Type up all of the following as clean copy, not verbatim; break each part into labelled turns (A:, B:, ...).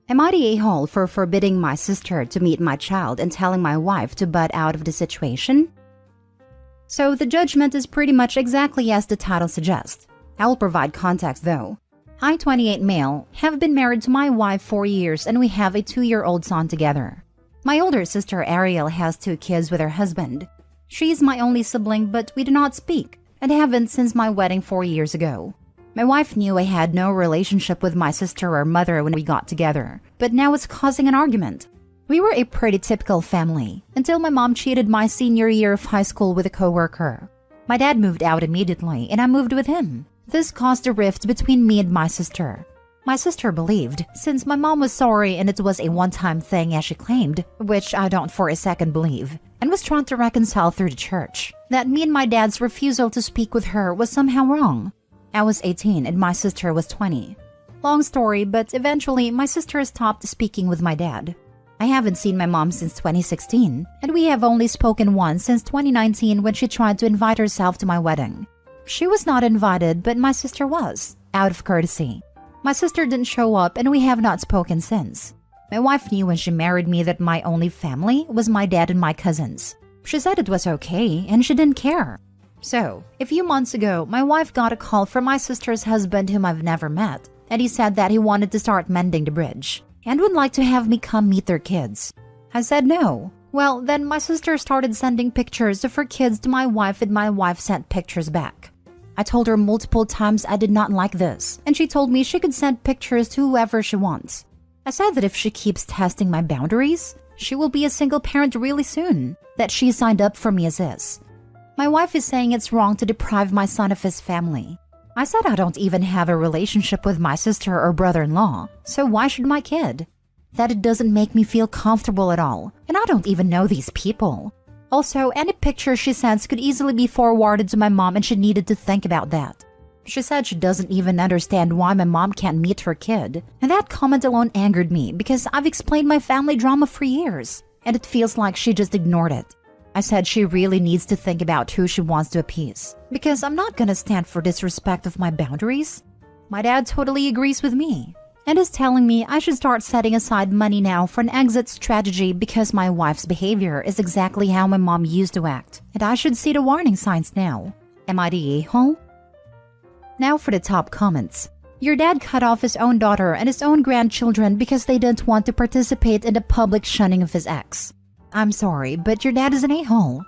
A: Am I the a-hole for forbidding my sister to meet my child and telling my wife to butt out of the situation? So the judgment is pretty much exactly as the title suggests. I will provide context though. I, 28 male, have been married to my wife 4 years and we have a 2-year-old son together. My older sister Ariel has 2 kids with her husband. She is my only sibling, but we do not speak and haven't since my wedding 4 years ago. My wife knew I had no relationship with my sister or mother when we got together, but now it's causing an argument. We were a pretty typical family until my mom cheated my senior year of high school with a coworker. My dad moved out immediately and I moved with him. This caused a rift between me and my sister. My sister believed, since my mom was sorry and it was a one-time thing as she claimed, which I don't for a second believe, and was trying to reconcile through the church, that me and my dad's refusal to speak with her was somehow wrong. I was 18 and my sister was 20. Long story, but eventually my sister stopped speaking with my dad. I haven't seen my mom since 2016, and we have only spoken once since 2019 when she tried to invite herself to my wedding. She was not invited, but my sister was, out of courtesy. My sister didn't show up and we have not spoken since. My wife knew when she married me that my only family was my dad and my cousins. She said it was okay and she didn't care. So, a few months ago, my wife got a call from my sister's husband whom I've never met, and he said that he wanted to start mending the bridge and would like to have me come meet their kids. I said no. Well, then my sister started sending pictures of her kids to my wife and my wife sent pictures back. I told her multiple times I did not like this, and she told me she could send pictures to whoever she wants. I said that if she keeps testing my boundaries, she will be a single parent really soon, that she signed up for me as is. My wife is saying it's wrong to deprive my son of his family. I said I don't even have a relationship with my sister or brother-in-law, so why should my kid? That it doesn't make me feel comfortable at all, and I don't even know these people. Also, any picture she sends could easily be forwarded to my mom and she needed to think about that. She said she doesn't even understand why my mom can't meet her kid, and that comment alone angered me because I've explained my family drama for years, and it feels like she just ignored it. I said she really needs to think about who she wants to appease, because I'm not gonna stand for disrespect of my boundaries. My dad totally agrees with me, and is telling me I should start setting aside money now for an exit strategy because my wife's behavior is exactly how my mom used to act, and I should see the warning signs now. Am I the a-hole? Now for the top comments. Your dad cut off his own daughter and his own grandchildren because they didn't want to participate in the public shunning of his ex. I'm sorry, but your dad is an a-hole.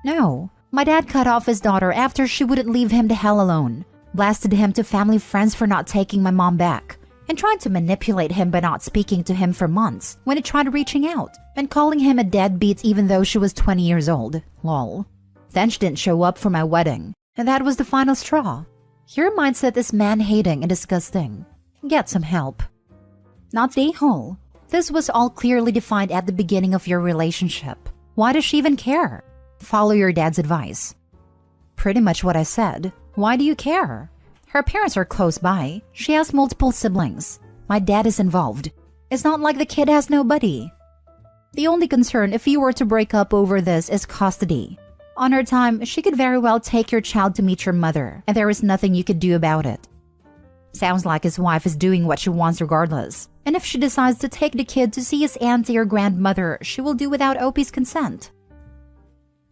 A: No, my dad cut off his daughter after she wouldn't leave him the hell alone, blasted him to family friends for not taking my mom back, and tried to manipulate him by not speaking to him for months when he tried reaching out, and calling him a deadbeat even though she was 20 years old. Lol. Then she didn't show up for my wedding, and that was the final straw. Your mindset is man-hating and disgusting. Get some help. Not the a-hole. This was all clearly defined at the beginning of your relationship. Why does she even care? Follow your dad's advice. Pretty much what I said. Why do you care? Her parents are close by. She has multiple siblings. My dad is involved. It's not like the kid has nobody. The only concern if you were to break up over this is custody. On her time, she could very well take your child to meet your mother, and there is nothing you could do about it. Sounds like his wife is doing what she wants regardless. And if she decides to take the kid to see his auntie or grandmother, she will do without Opie's consent.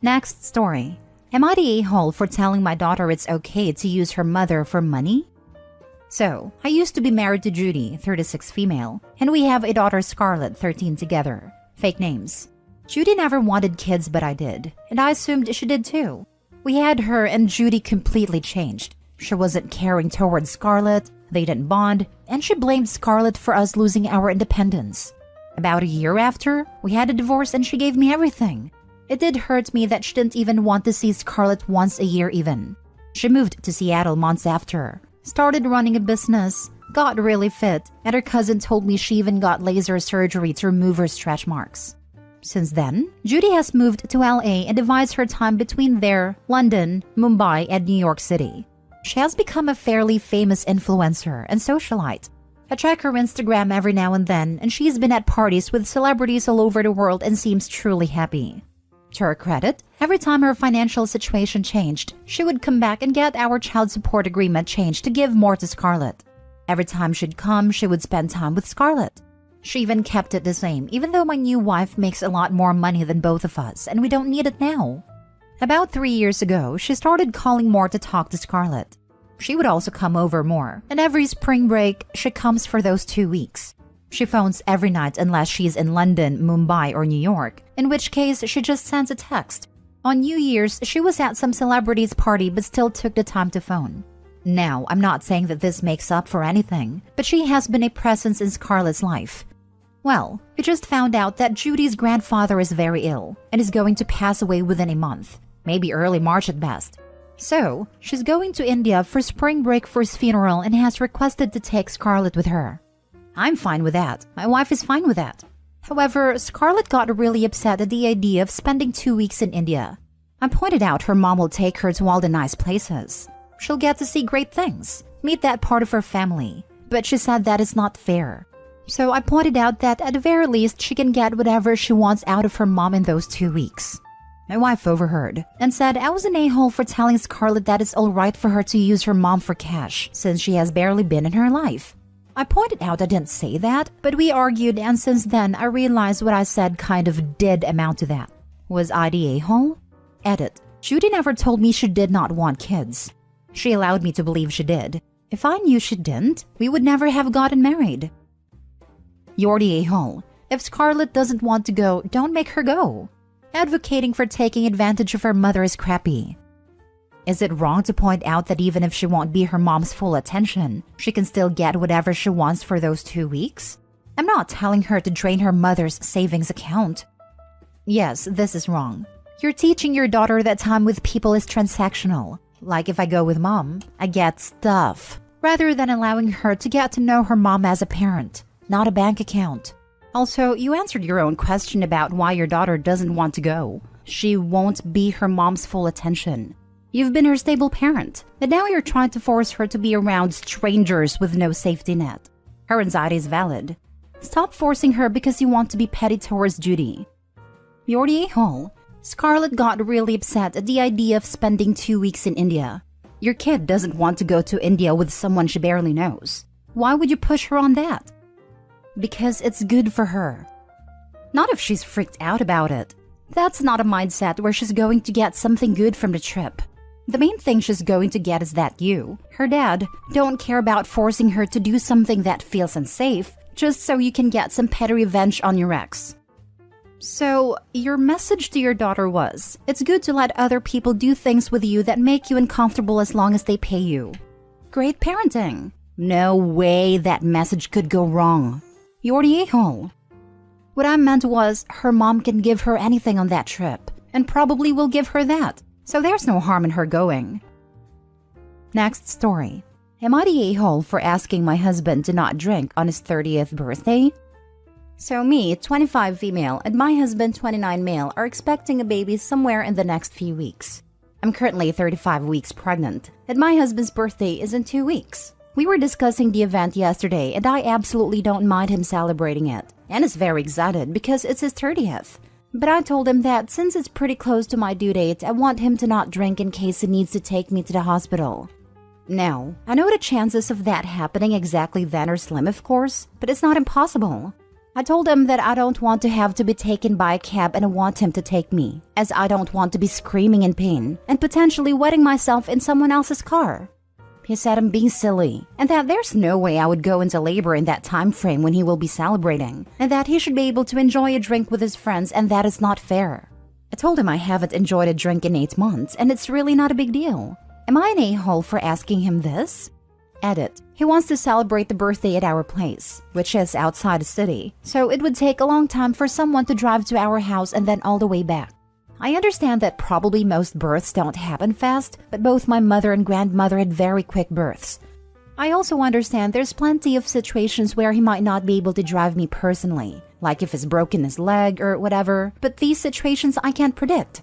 A: Next story. Am I the a-hole for telling my daughter it's okay to use her mother for money? So, I used to be married to Judy, 36 female, and we have a daughter Scarlett, 13 together. Fake names. Judy never wanted kids, but I did, and I assumed she did too. We had her and Judy completely changed. She wasn't caring towards Scarlett, they didn't bond, and she blamed Scarlett for us losing our independence. About a year after, we had a divorce and she gave me everything. It did hurt me that she didn't even want to see Scarlett once a year even. She moved to Seattle months after, started running a business, got really fit, and her cousin told me she even got laser surgery to remove her stretch marks. Since then, Judy has moved to LA and divides her time between there, London, Mumbai, and New York City. She has become a fairly famous influencer and socialite. I check her Instagram every now and then, and she's been at parties with celebrities all over the world and seems truly happy. To her credit, every time her financial situation changed, she would come back and get our child support agreement changed to give more to Scarlett. Every time she'd come, she would spend time with Scarlett.
B: She even kept it the same, even though my new wife makes a lot more money than both of us, and we don't need it now. About 3 years ago, she started calling more to talk to Scarlett. She would also come over more, and every spring break, she comes for those 2 weeks. She phones every night unless she's in London, Mumbai, or New York, in which case she just sends a text. On New Year's, she was at some celebrity's party but still took the time to phone. Now, I'm not saying that this makes up for anything, but she has been a presence in Scarlett's life. Well, we just found out that Judy's grandfather is very ill and is going to pass away within a month, maybe early March at best. So, she's going to India for spring break for his funeral and has requested to take Scarlett with her. I'm fine with that. My wife is fine with that. However, Scarlett got really upset at the idea of spending 2 weeks in India. I pointed out her mom will take her to all the nice places. She'll get to see great things, meet that part of her family, but she said that is not fair. So I pointed out that at the very least she can get whatever she wants out of her mom in those 2 weeks. My wife overheard and said I was an a-hole for telling Scarlett that it's alright for her to use her mom for cash since she has barely been in her life. I pointed out I didn't say that, but we argued, and since then I realized what I said kind of did amount to that. Was I the a-hole? Edit. Judy never told me she did not want kids. She allowed me to believe she did. If I knew she didn't, we would never have gotten married. You're the a-hole. If Scarlett doesn't want to go, don't make her go. Advocating for taking advantage of her mother is crappy. Is it wrong to point out that even if she won't be her mom's full attention, she can still get whatever she wants for those 2 weeks? I'm not telling her to drain her mother's savings account. Yes, this is wrong. You're teaching your daughter that time with people is transactional. Like if I go with mom, I get stuff, rather than allowing her to get to know her mom as a parent, not a bank account. Also, you answered your own question about why your daughter doesn't want to go. She won't be her mom's full attention. You've been her stable parent, but now you're trying to force her to be around strangers with no safety net. Her anxiety is valid. Stop forcing her because you want to be petty towards Judy. You're the a-hole. Scarlett got really upset at the idea of spending 2 weeks in India. Your kid doesn't want to go to India with someone she barely knows. Why would you push her on that? Because it's good for her. Not if she's freaked out about it. That's not a mindset where she's going to get something good from the trip. The main thing she's going to get is that you, her dad, don't care about forcing her to do something that feels unsafe just so you can get some petty revenge on your ex. So, your message to your daughter was, it's good to let other people do things with you that make you uncomfortable as long as they pay you. Great parenting. No way that message could go wrong. You're the a-hole. What I meant was, her mom can give her anything on that trip, and probably will give her that, so there's no harm in her going. Next story. Am I the a-hole for asking my husband to not drink on his 30th birthday? So me, 25 female, and my husband, 29 male, are expecting a baby somewhere in the next few weeks. I'm currently 35 weeks pregnant, and my husband's birthday is in 2 weeks. We were discussing the event yesterday, and I absolutely don't mind him celebrating it, and is very excited because it's his 30th. But I told him that since it's pretty close to my due date, I want him to not drink in case he needs to take me to the hospital. Now, I know the chances of that happening exactly then are slim, of course, but it's not impossible. I told him that I don't want to have to be taken by a cab and I want him to take me, as I don't want to be screaming in pain and potentially wetting myself in someone else's car. He said I'm being silly, and that there's no way I would go into labor in that time frame when he will be celebrating, and that he should be able to enjoy a drink with his friends, and that is not fair. I told him I haven't enjoyed a drink in 8 months, and it's really not a big deal. Am I an a-hole for asking him this? Edit. He wants to celebrate the birthday at our place, which is outside the city, so it would take a long time for someone to drive to our house and then all the way back. I understand that probably most births don't happen fast, but both my mother and grandmother had very quick births. I also understand there's plenty of situations where he might not be able to drive me personally, like if he's broken his leg or whatever, but these situations I can't predict.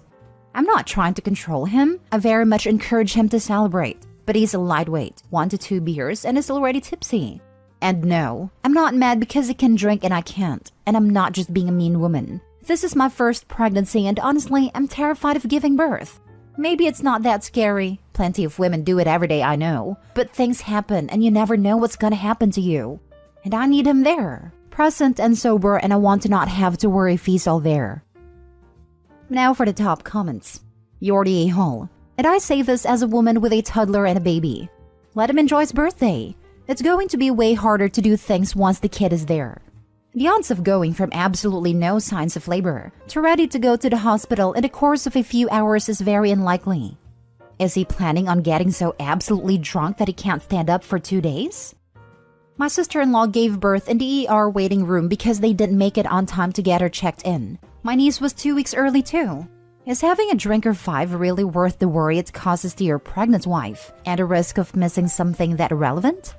B: I'm not trying to control him. I very much encourage him to celebrate, but he's a lightweight, 1 to 2 beers, and is already tipsy. And no, I'm not mad because he can drink and I can't, and I'm not just being a mean woman. This is my first pregnancy, and honestly, I'm terrified of giving birth. Maybe it's not that scary. Plenty of women do it every day, I know. But things happen, and you never know what's gonna happen to you. And I need him there.
A: present and sober, and I want to not have to worry if he's all there. Now for the top comments. You're the a-hole. And I say this as a woman with a toddler and a baby. Let him enjoy his birthday. It's going to be way harder to do things once the kid is there. The odds of going from absolutely no signs of labor to ready to go to the hospital in the course of a few hours is very unlikely. Is he planning on getting so absolutely drunk that he can't stand up for 2 days? My sister-in-law gave birth in the ER waiting room because they didn't make it on time to get her checked in. My niece was 2 weeks early too. Is having a drink or 5 really worth the worry it causes to your pregnant wife and a risk of missing something that relevant?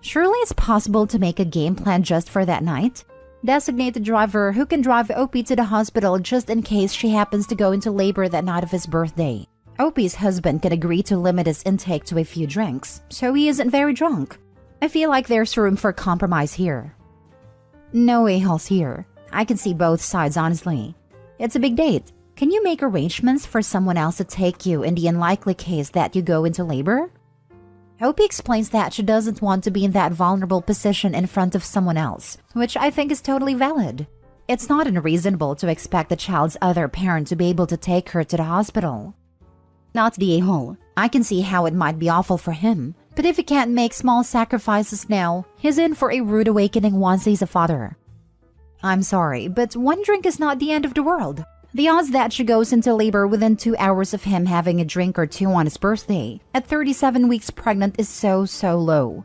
A: Surely it's possible to make a game plan just for that night. Designate a driver who can drive OP to the hospital just in case she happens to go into labor that night of his birthday. OP's husband can agree to limit his intake to a few drinks, so he isn't very drunk. I feel like there's room for compromise here. No a-holes here. I can see both sides honestly. It's a big date. Can you make arrangements for someone else to take you in the unlikely case that you go into labor? OP explains that she doesn't want to be in that vulnerable position in front of someone else, which I think is totally valid. It's not unreasonable to expect the child's other parent to be able to take her to the hospital. Not the a-hole. I can see how it might be awful for him, but if he can't make small sacrifices now, he's in for a rude awakening once he's a father. I'm sorry, but 1 drink is not the end of the world. The odds that she goes into labor within 2 hours of him having a drink or 2 on his birthday, at 37 weeks pregnant, is so low.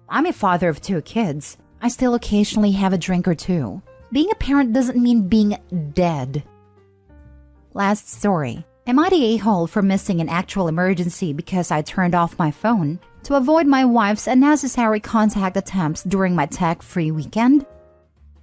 A: I'm a father of 2 kids. I still occasionally have a drink or 2. Being a parent doesn't mean being dead. Last story. Am I the a-hole for missing an actual emergency because I turned off my phone to avoid my wife's unnecessary contact attempts during my tech-free weekend?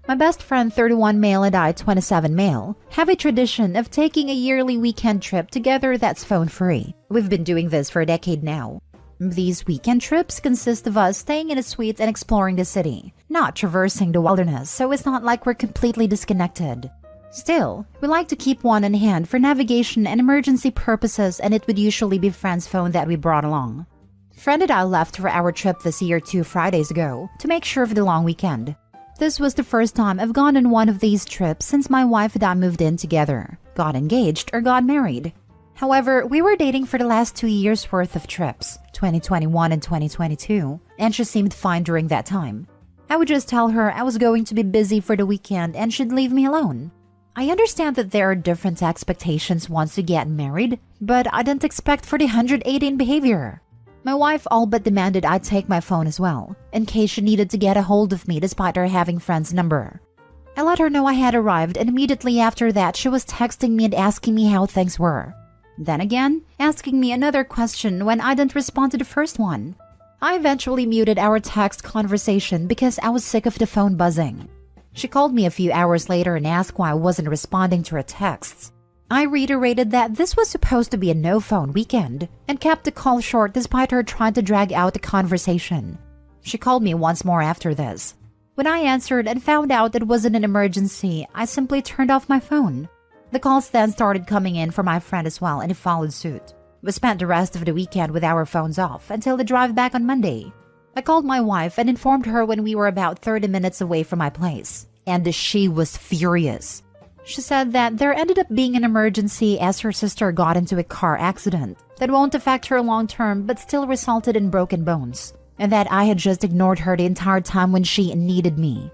A: My best friend 31 male and I 27 male have a tradition of taking a yearly weekend trip together that's phone-free. We've been doing this for a decade now. These weekend trips consist of us staying in a suite and exploring the city, not traversing the wilderness, so it's not like we're completely disconnected. Still, we like to keep one in hand for navigation and emergency purposes, and it would usually be friend's phone that we brought along. Friend and I left for our trip this year 2 Fridays ago to make sure of the long weekend. This was the first time I've gone on one of these trips since my wife and I moved in together, got engaged, or got married. However, we were dating for the last 2 years worth of trips, 2021 and 2022, and she seemed fine during that time. I would just tell her I was going to be busy for the weekend and she'd leave me alone. I understand that there are different expectations once you get married, but I didn't expect for the 180 in behavior. My wife all but demanded I take my phone as well, in case she needed to get a hold of me despite her having friend's number. I let her know I had arrived, and immediately after that she was texting me and asking me how things were. Then again, asking me another question when I didn't respond to the first one. I eventually muted our text conversation because I was sick of the phone buzzing. She called me a few hours later and asked why I wasn't responding to her texts. I reiterated that this was supposed to be a no-phone weekend and kept the call short despite her trying to drag out the conversation. She called me once more after this. When I answered and found out it wasn't an emergency, I simply turned off my phone. The calls then started coming in for my friend as well, and it followed suit. We spent the rest of the weekend with our phones off until the drive back on Monday. I called my wife and informed her when we were about 30 minutes away from my place, and she was furious. She said that there ended up being an emergency as her sister got into a car accident that won't affect her long term but still resulted in broken bones, and that I had just ignored her the entire time when she needed me.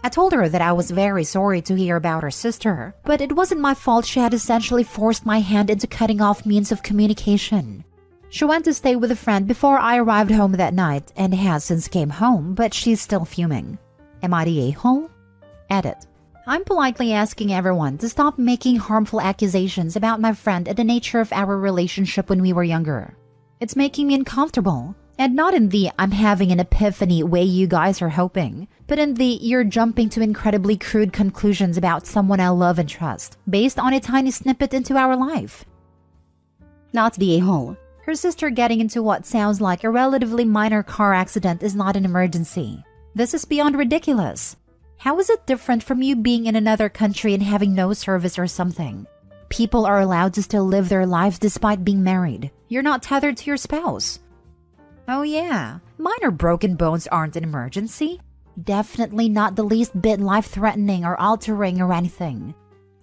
A: I told her that I was very sorry to hear about her sister, but it wasn't my fault she had essentially forced my hand into cutting off means of communication. She went to stay with a friend before I arrived home that night and has since came home, but she's still fuming. Am I the a-hole? Edit. I'm politely asking everyone to stop making harmful accusations about my friend and the nature of our relationship when we were younger. It's making me uncomfortable, and not in the I'm having an epiphany way you guys are hoping, but in the you're jumping to incredibly crude conclusions about someone I love and trust, based on a tiny snippet into our life. Not the a-hole. Her sister getting into what sounds like a relatively minor car accident is not an emergency. This is beyond ridiculous. How is it different from you being in another country and having no service or something? People are allowed to still live their lives despite being married. You're not tethered to your spouse. Oh yeah, minor broken bones aren't an emergency.
B: Definitely not the least bit life-threatening or altering or anything.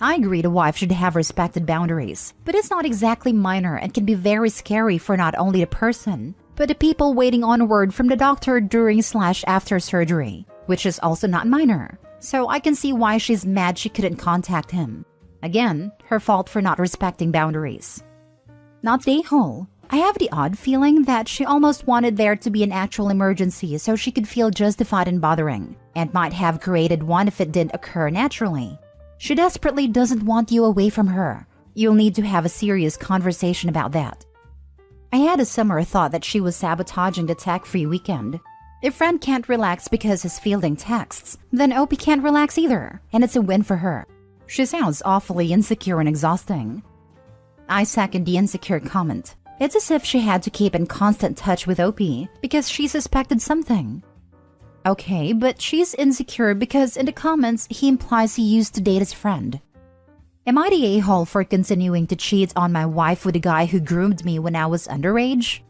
B: I agree the wife should have respected boundaries, but it's not exactly minor and can be very scary for not only the person, but the people waiting on word from the doctor during/after surgery, which is also not minor. So I can see why she's mad she couldn't contact him. Again, her fault for not respecting boundaries. Not the a-hole. I have the odd feeling that she almost wanted there to be an actual emergency so she could feel justified in bothering, and might have created one if it didn't occur naturally. She desperately doesn't want you away from her. You'll need to have a serious conversation about that. I had a summer thought that she was sabotaging the tech-free weekend. If friend can't relax because he's fielding texts, then Opie can't relax either, and it's a win for her. She sounds awfully insecure and exhausting. I second the insecure comment. It's as if she had to keep in constant touch with Opie because she suspected something. Okay, but she's insecure because in the comments he implies he used to date his friend. Am I the a-hole for continuing to cheat on my wife with a guy who groomed me when I was underage?